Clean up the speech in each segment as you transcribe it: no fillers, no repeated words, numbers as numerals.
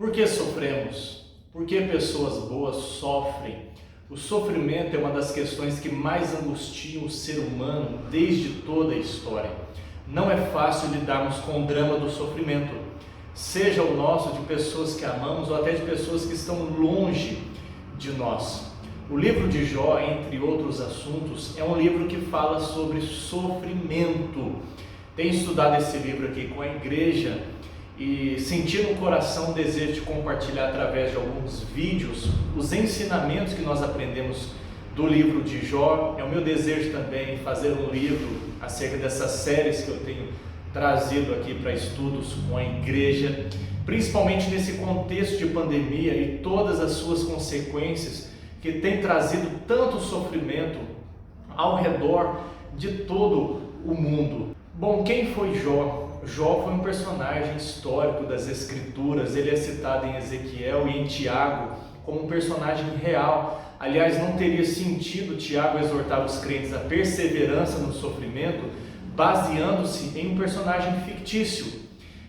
Por que sofremos? Por que pessoas boas sofrem? O sofrimento é uma das questões que mais angustiam o ser humano desde toda a história. Não é fácil lidarmos com o drama do sofrimento, seja o nosso, de pessoas que amamos ou até de pessoas que estão longe de nós. O livro de Jó, entre outros assuntos, é um livro que fala sobre sofrimento. Tenho estudado esse livro aqui com a igreja e senti no coração o desejo de compartilhar através de alguns vídeos os ensinamentos que nós aprendemos do livro de Jó. É o meu desejo também fazer um livro acerca dessas séries que eu tenho trazido aqui para estudos com a igreja, principalmente nesse contexto de pandemia e todas as suas consequências que tem trazido tanto sofrimento ao redor de todo o mundo. Bom, quem foi Jó? Jó foi um personagem histórico das Escrituras. Ele é citado em Ezequiel e em Tiago como um personagem real. Aliás, não teria sentido Tiago exortar os crentes à perseverança no sofrimento baseando-se em um personagem fictício.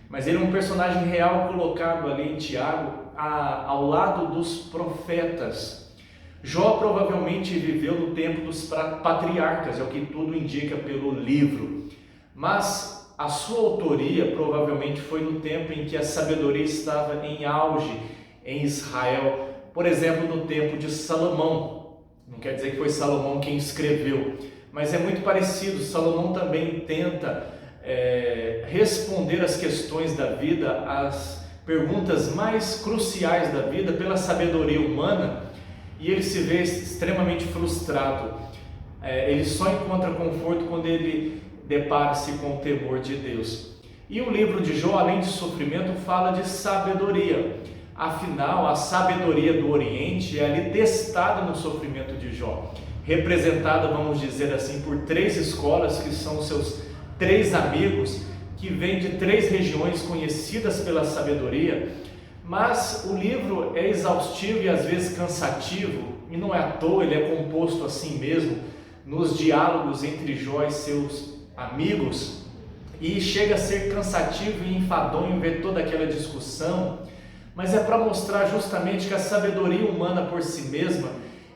Mas ele é um personagem real colocado ali em Tiago ao lado dos profetas. Jó provavelmente viveu no tempo dos patriarcas, é o que tudo indica pelo livro. Mas a sua autoria provavelmente foi no tempo em que a sabedoria estava em auge em Israel. Por exemplo, no tempo de Salomão. Não quer dizer que foi Salomão quem escreveu, mas é muito parecido. Salomão também tenta responder as questões da vida, as perguntas mais cruciais da vida pela sabedoria humana, e ele se vê extremamente frustrado. Ele só encontra conforto quando ele depara-se com o temor de Deus. E o livro de Jó, além de sofrimento, fala de sabedoria. Afinal, a sabedoria do Oriente é ali testada no sofrimento de Jó, representada, vamos dizer assim, por 3 escolas, que são seus 3 amigos, que vêm de 3 regiões conhecidas pela sabedoria. Mas o livro é exaustivo e às vezes cansativo, e não é à toa, ele é composto assim mesmo, nos diálogos entre Jó e seus amigos, e chega a ser cansativo e enfadonho ver toda aquela discussão, mas é para mostrar justamente que a sabedoria humana por si mesma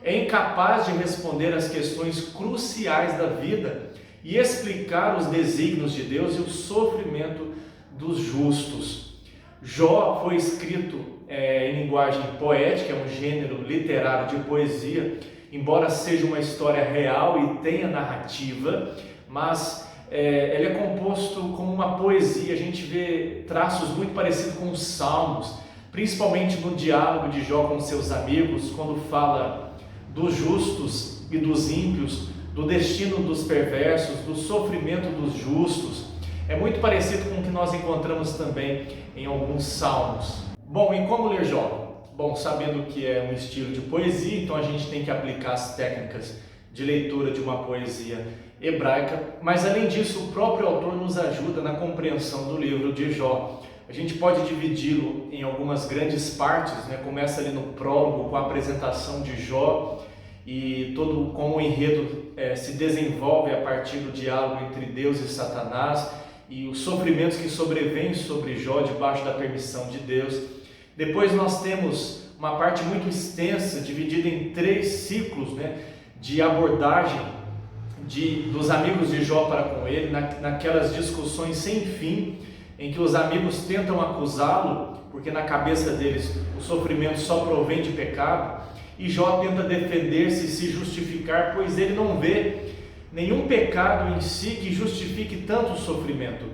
é incapaz de responder às questões cruciais da vida e explicar os desígnios de Deus e o sofrimento dos justos. Jó foi escrito em linguagem poética, é um gênero literário de poesia, embora seja uma história real e tenha narrativa, mas ele é composto como uma poesia. A gente vê traços muito parecidos com os Salmos, principalmente no diálogo de Jó com seus amigos, quando fala dos justos e dos ímpios, do destino dos perversos, do sofrimento dos justos. É muito parecido com o que nós encontramos também em alguns Salmos. Bom, e como ler Jó? Bom, sabendo que é um estilo de poesia, então a gente tem que aplicar as técnicas de leitura de uma poesia hebraica, mas além disso, o próprio autor nos ajuda na compreensão do livro de Jó. A gente pode dividi-lo em algumas grandes partes, né? Começa ali no prólogo com a apresentação de Jó e todo como o enredo se desenvolve a partir do diálogo entre Deus e Satanás e os sofrimentos que sobrevêm sobre Jó debaixo da permissão de Deus. Depois nós temos uma parte muito extensa, dividida em 3 ciclos, né, de abordagem dos amigos de Jó para com ele, naquelas discussões sem fim, em que os amigos tentam acusá-lo, porque na cabeça deles o sofrimento só provém de pecado, e Jó tenta defender-se e se justificar, pois ele não vê nenhum pecado em si que justifique tanto o sofrimento.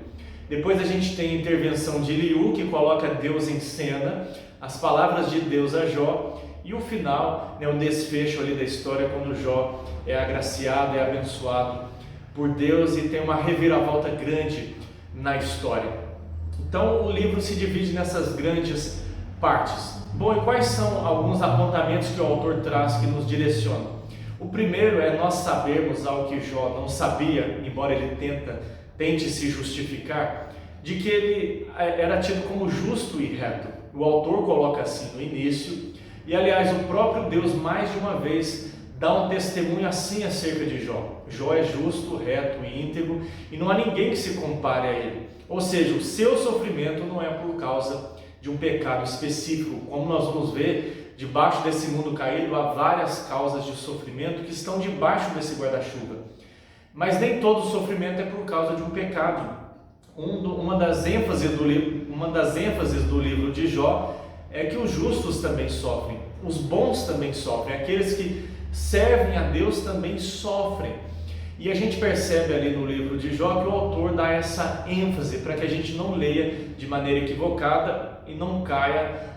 Depois a gente tem a intervenção de Eliú, que coloca Deus em cena, as palavras de Deus a Jó, e o final, o desfecho ali da história, quando Jó é agraciado, é abençoado por Deus e tem uma reviravolta grande na história. Então o livro se divide nessas grandes partes. Bom, e quais são alguns apontamentos que o autor traz que nos direcionam? O primeiro é nós sabermos algo que Jó não sabia, embora ele tente se justificar, de que ele era tido como justo e reto. O autor coloca assim no início, e aliás o próprio Deus mais de uma vez dá um testemunho assim acerca de Jó. Jó é justo, reto e íntegro, e não há ninguém que se compare a ele. Ou seja, o seu sofrimento não é por causa de um pecado específico. Como nós vamos ver, debaixo desse mundo caído há várias causas de sofrimento que estão debaixo desse guarda-chuva. Mas nem todo sofrimento é por causa de um pecado. Uma das ênfases do livro de Jó é que os justos também sofrem, os bons também sofrem, aqueles que servem a Deus também sofrem. E a gente percebe ali no livro de Jó que o autor dá essa ênfase para que a gente não leia de maneira equivocada e não caia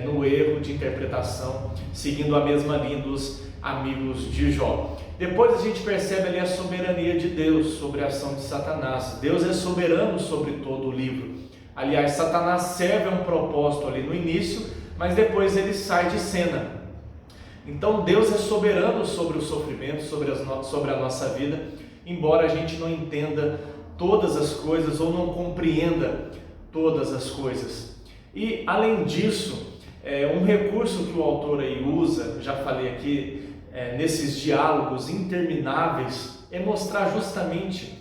no erro de interpretação, seguindo a mesma linha dos amigos de Jó. Depois a gente percebe ali a soberania de Deus sobre a ação de Satanás. Deus é soberano sobre todo o livro. Aliás, Satanás serve a um propósito ali no início, mas depois ele sai de cena. Então Deus é soberano sobre o sofrimento, sobre a nossa vida, embora a gente não entenda todas as coisas ou não compreenda todas as coisas. E além disso, um recurso que o autor aí usa, já falei aqui, nesses diálogos intermináveis, é mostrar justamente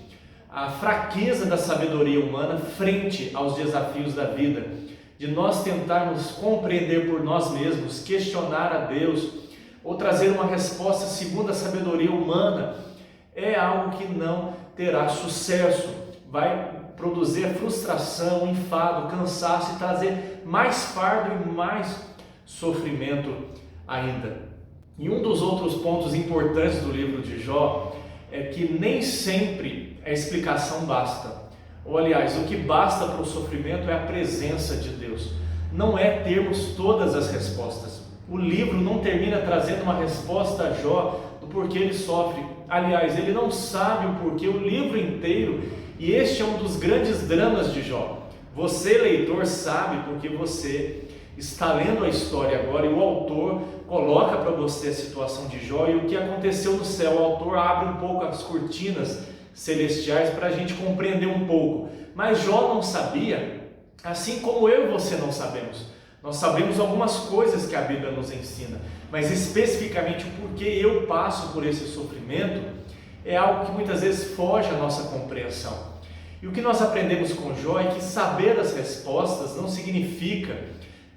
a fraqueza da sabedoria humana frente aos desafios da vida, de nós tentarmos compreender por nós mesmos, questionar a Deus ou trazer uma resposta segundo a sabedoria humana, é algo que não terá sucesso, vai produzir frustração, enfado, cansaço e trazer mais fardo e mais sofrimento ainda. E um dos outros pontos importantes do livro de Jó é que nem sempre a explicação basta. Ou aliás, o que basta para o sofrimento é a presença de Deus. Não é termos todas as respostas. O livro não termina trazendo uma resposta a Jó do porquê ele sofre. Aliás, ele não sabe o porquê o livro inteiro, e este é um dos grandes dramas de Jó. Você, leitor, sabe porque você está lendo a história agora e o autor coloca para você a situação de Jó e o que aconteceu no céu. O autor abre um pouco as cortinas celestiais para a gente compreender um pouco. Mas Jó não sabia, assim como eu e você não sabemos. Nós sabemos algumas coisas que a Bíblia nos ensina, mas especificamente o porquê eu passo por esse sofrimento é algo que muitas vezes foge à nossa compreensão. E o que nós aprendemos com Jó é que saber as respostas não significa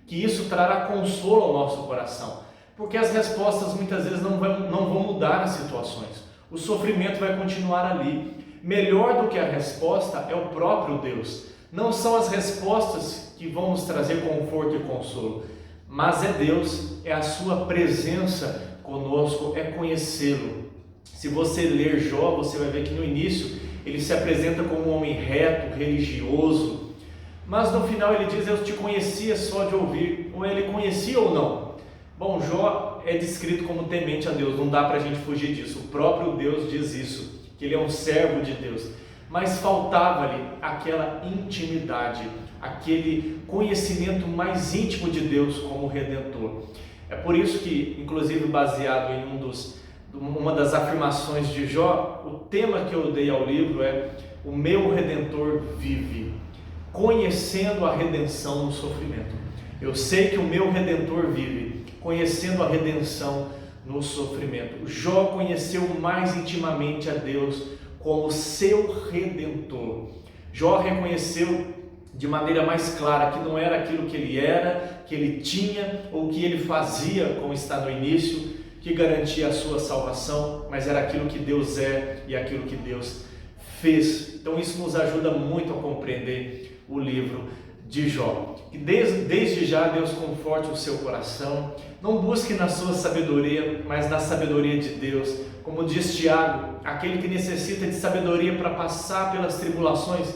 que isso trará consolo ao nosso coração, porque as respostas muitas vezes não vão mudar as situações, o sofrimento vai continuar ali. Melhor do que a resposta é o próprio Deus. Não são as respostas que vão nos trazer conforto e consolo, mas é Deus, é a sua presença conosco, é conhecê-lo. Se você ler Jó, você vai ver que no início ele se apresenta como um homem reto, religioso, mas no final ele diz: eu te conhecia só de ouvir. Ou ele conhecia ou não? Bom, Jó é descrito como temente a Deus, não dá para a gente fugir disso. O próprio Deus diz isso, que ele é um servo de Deus. Mas faltava-lhe aquela intimidade, aquele conhecimento mais íntimo de Deus como Redentor. É por isso que, inclusive baseado em uma das afirmações de Jó, o tema que eu dei ao livro é: o meu Redentor vive, conhecendo a redenção no sofrimento. Eu sei que o meu Redentor vive, conhecendo a redenção no sofrimento. Jó conheceu mais intimamente a Deus como seu Redentor. Jó reconheceu de maneira mais clara que não era aquilo que ele era, que ele tinha ou que ele fazia, como está no início, que garantia a sua salvação, mas era aquilo que Deus é e aquilo que Deus fez. Então isso nos ajuda muito a compreender o livro de Jó. Que desde já Deus conforte o seu coração, não busque na sua sabedoria, mas na sabedoria de Deus. Como diz Tiago, aquele que necessita de sabedoria para passar pelas tribulações,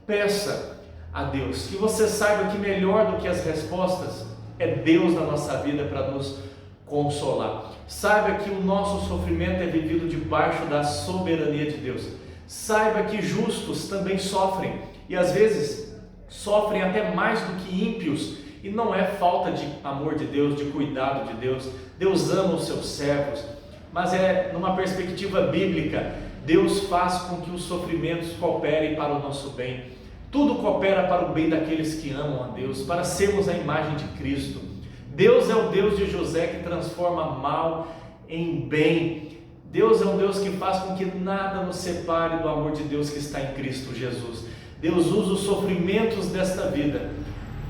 peça a Deus. Que você saiba que melhor do que as respostas é Deus na nossa vida para nos consolar. Saiba que o nosso sofrimento é vivido debaixo da soberania de Deus. Saiba que justos também sofrem e às vezes sofrem até mais do que ímpios, e não é falta de amor de Deus, de cuidado de Deus. Deus ama os seus servos, mas é numa perspectiva bíblica. Deus faz com que os sofrimentos cooperem para o nosso bem. Tudo coopera para o bem daqueles que amam a Deus, para sermos a imagem de Cristo. Deus é o Deus de José que transforma mal em bem. Deus é um Deus que faz com que nada nos separe do amor de Deus que está em Cristo Jesus. Deus usa os sofrimentos desta vida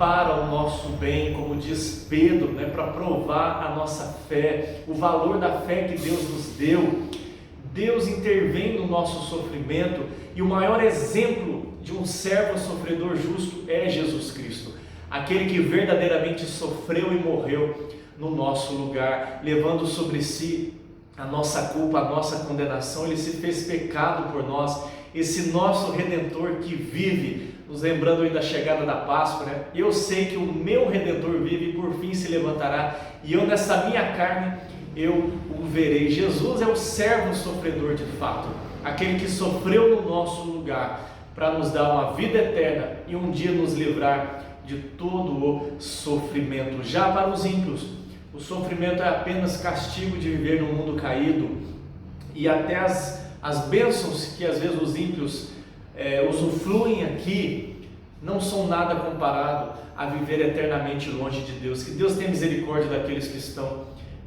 para o nosso bem, como diz Pedro, né, para provar a nossa fé, o valor da fé que Deus nos deu. Deus intervém no nosso sofrimento, e o maior exemplo de um servo sofredor justo é Jesus Cristo, aquele que verdadeiramente sofreu e morreu no nosso lugar, levando sobre si a nossa culpa, a nossa condenação. Ele se fez pecado por nós, esse nosso Redentor que vive, nos lembrando aí da chegada da Páscoa, né? Eu sei que o meu Redentor vive e por fim se levantará, e eu nessa minha carne eu o verei. Jesus é o servo sofredor de fato, aquele que sofreu no nosso lugar para nos dar uma vida eterna e um dia nos livrar de todo o sofrimento. Já para os ímpios, o sofrimento é apenas castigo de viver num mundo caído, e até as bênçãos que às vezes os ímpios usufruem aqui não são nada comparado a viver eternamente longe de Deus. Que Deus tenha misericórdia daqueles que estão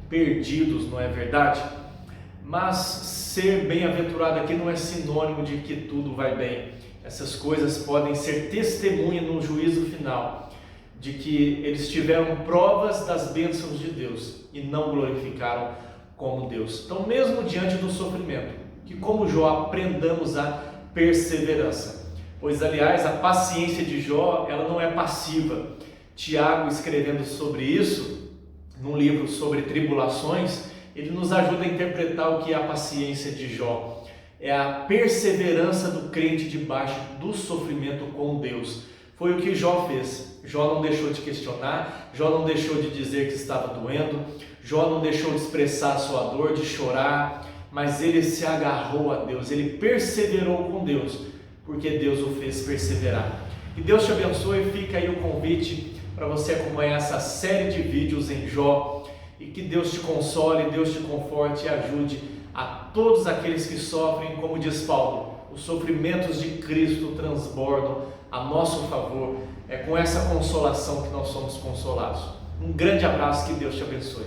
perdidos, não é verdade? Mas ser bem-aventurado aqui não é sinônimo de que tudo vai bem. Essas coisas podem ser testemunha no juízo final de que eles tiveram provas das bênçãos de Deus e não glorificaram como Deus. Então, mesmo diante do sofrimento, que como Jó aprendamos a perseverança, pois aliás a paciência de Jó, ela não é passiva. Tiago, escrevendo sobre isso num livro sobre tribulações, ele nos ajuda a interpretar o que é a paciência de Jó. É a perseverança do crente debaixo do sofrimento com Deus. Foi o que Jó fez. Jó não deixou de questionar, Jó não deixou de dizer que estava doendo, Jó não deixou de expressar a sua dor, de chorar, mas ele se agarrou a Deus, ele perseverou com Deus, porque Deus o fez perseverar. Que Deus te abençoe. Fica aí o convite para você acompanhar essa série de vídeos em Jó, e que Deus te console, Deus te conforte e ajude a todos aqueles que sofrem. Como diz Paulo, os sofrimentos de Cristo transbordam a nosso favor. É com essa consolação que nós somos consolados. Um grande abraço, que Deus te abençoe.